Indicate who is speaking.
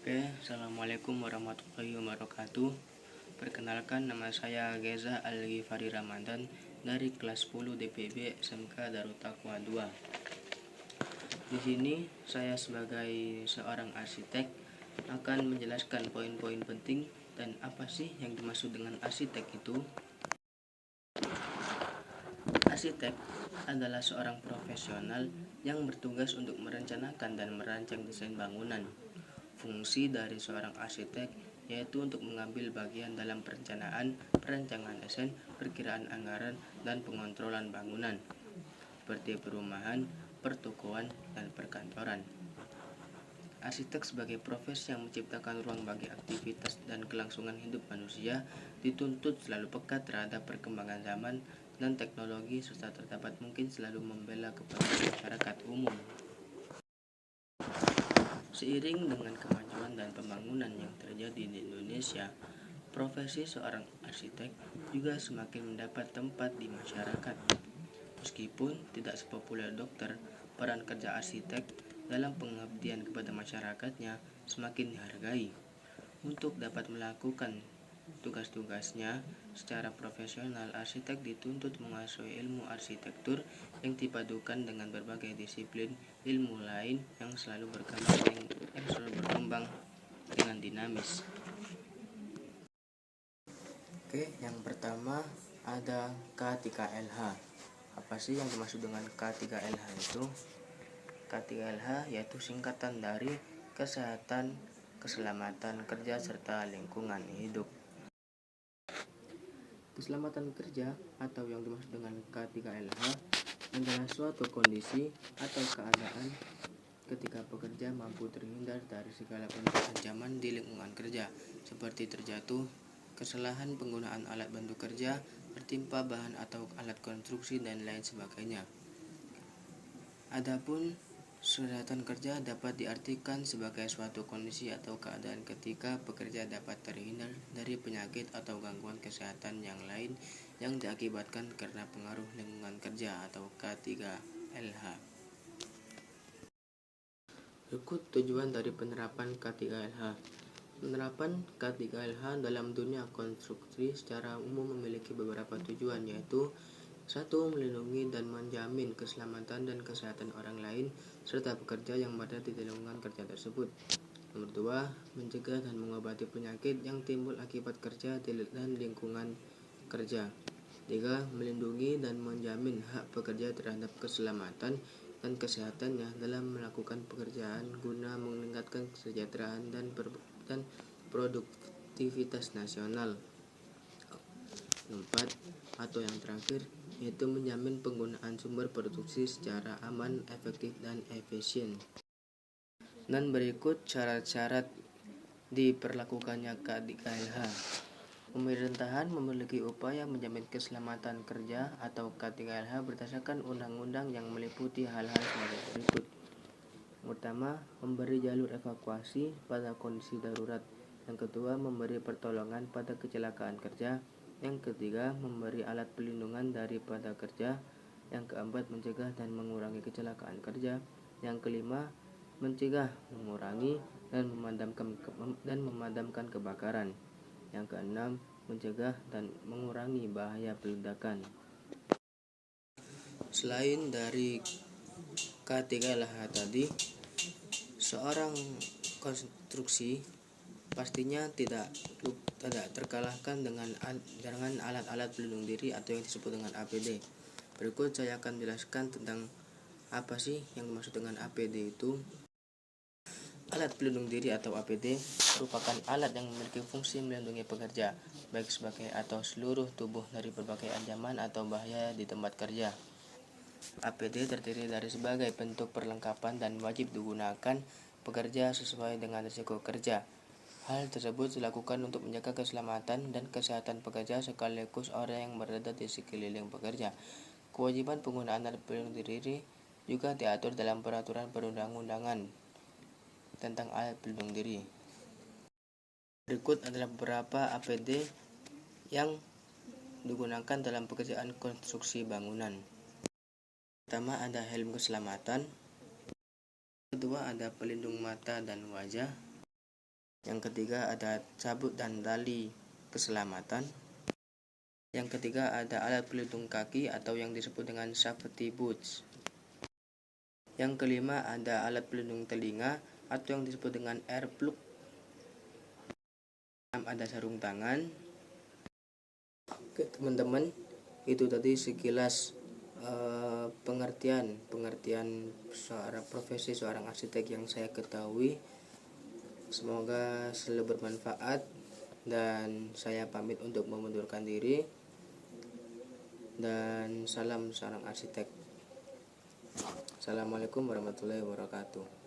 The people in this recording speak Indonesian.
Speaker 1: Oke, Assalamualaikum warahmatullahi wabarakatuh. Perkenalkan, nama saya Geza Al-Ghifari Ramadan dari kelas 10 DPB SMK Darut Taqwa 2. Di sini saya sebagai seorang arsitek akan menjelaskan poin-poin penting dan apa sih yang dimaksud dengan arsitek itu. Arsitek adalah seorang profesional yang bertugas untuk merencanakan dan merancang desain bangunan. Fungsi dari seorang arsitek yaitu untuk mengambil bagian dalam perencanaan, perancangan desain, perkiraan anggaran, dan pengontrolan bangunan, seperti perumahan, pertokoan, dan perkantoran. Arsitek sebagai profesi yang menciptakan ruang bagi aktivitas dan kelangsungan hidup manusia dituntut selalu peka terhadap perkembangan zaman dan teknologi serta terdapat mungkin selalu membela kepentingan masyarakat umum. Seiring dengan kemajuan dan pembangunan yang terjadi di Indonesia, profesi seorang arsitek juga semakin mendapat tempat di masyarakat. Meskipun tidak sepopuler dokter, peran kerja arsitek dalam pengabdian kepada masyarakatnya semakin dihargai. Untuk dapat melakukan tugas-tugasnya secara profesional, arsitek dituntut menguasai ilmu arsitektur yang dipadukan dengan berbagai disiplin ilmu lain yang selalu berkembang dengan dinamis. Oke, yang pertama ada K3LH. Apa sih yang dimaksud dengan K3LH itu? K3LH yaitu singkatan dari kesehatan, keselamatan kerja, serta lingkungan hidup. Keselamatan kerja atau yang dimaksud dengan K3LH adalah suatu kondisi atau keadaan ketika pekerja mampu terhindar dari segala bentuk ancaman di lingkungan kerja, seperti terjatuh, kesalahan penggunaan alat bantu kerja, tertimpa bahan atau alat konstruksi, dan lain sebagainya. Adapun kesehatan kerja dapat diartikan sebagai suatu kondisi atau keadaan ketika pekerja dapat terhindar dari penyakit atau gangguan kesehatan yang lain yang diakibatkan karena pengaruh lingkungan kerja atau K3LH. Berikut tujuan dari penerapan K3LH. Penerapan K3LH dalam dunia konstruksi secara umum memiliki beberapa tujuan, yaitu 1. Melindungi dan menjamin keselamatan dan kesehatan orang lain serta pekerja yang berada di lingkungan kerja tersebut. Nomor 2. Mencegah dan mengobati penyakit yang timbul akibat kerja dan lingkungan kerja. 3. Melindungi dan menjamin hak pekerja terhadap keselamatan dan kesehatannya dalam melakukan pekerjaan guna meningkatkan kesejahteraan dan produktivitas nasional. 4. Atau yang terakhir, yaitu menjamin penggunaan sumber produksi secara aman, efektif, dan efisien. Dan berikut syarat-syarat diperlakukannya K3LH. Pemerintahan memiliki upaya menjamin keselamatan kerja atau K3LH berdasarkan undang-undang yang meliputi hal-hal sebagai berikut. Pertama, memberi jalur evakuasi pada kondisi darurat. Yang kedua, memberi pertolongan pada kecelakaan kerja. Yang ketiga, memberi alat pelindungan daripada kerja. Yang keempat, mencegah dan mengurangi kecelakaan kerja. Yang kelima, mencegah, mengurangi, dan memadamkan kebakaran. Yang keenam, mencegah dan mengurangi bahaya peledakan. Selain dari K3LH tadi, seorang konstruksi pastinya tidak terkalahkan dengan alat-alat pelindung diri atau yang disebut dengan APD. Berikut saya akan jelaskan tentang apa sih yang dimaksud dengan APD itu. Alat pelindung diri atau APD merupakan alat yang memiliki fungsi melindungi pekerja, baik sebagai atau seluruh tubuh dari berbagai ancaman atau bahaya di tempat kerja. APD terdiri dari sebagai bentuk perlengkapan dan wajib digunakan pekerja sesuai dengan risiko kerja. Hal tersebut dilakukan untuk menjaga keselamatan dan kesehatan pekerja sekaligus orang yang berada di sekeliling pekerja. Kewajiban penggunaan alat pelindung diri juga diatur dalam peraturan perundang-undangan tentang alat pelindung diri. Berikut adalah beberapa APD yang digunakan dalam pekerjaan konstruksi bangunan. Pertama, ada helm keselamatan. Kedua, ada pelindung mata dan wajah. Yang ketiga ada sabuk dan tali keselamatan. Yang ketiga ada alat pelindung kaki atau yang disebut dengan safety boots. Yang kelima ada alat pelindung telinga atau yang disebut dengan earplug. Ada sarung tangan. Oke teman-teman, itu tadi sekilas pengertian seorang profesi seorang arsitek yang saya ketahui. Semoga selalu bermanfaat, dan saya pamit untuk mengundurkan diri, dan salam seorang arsitek. Assalamualaikum warahmatullahi wabarakatuh.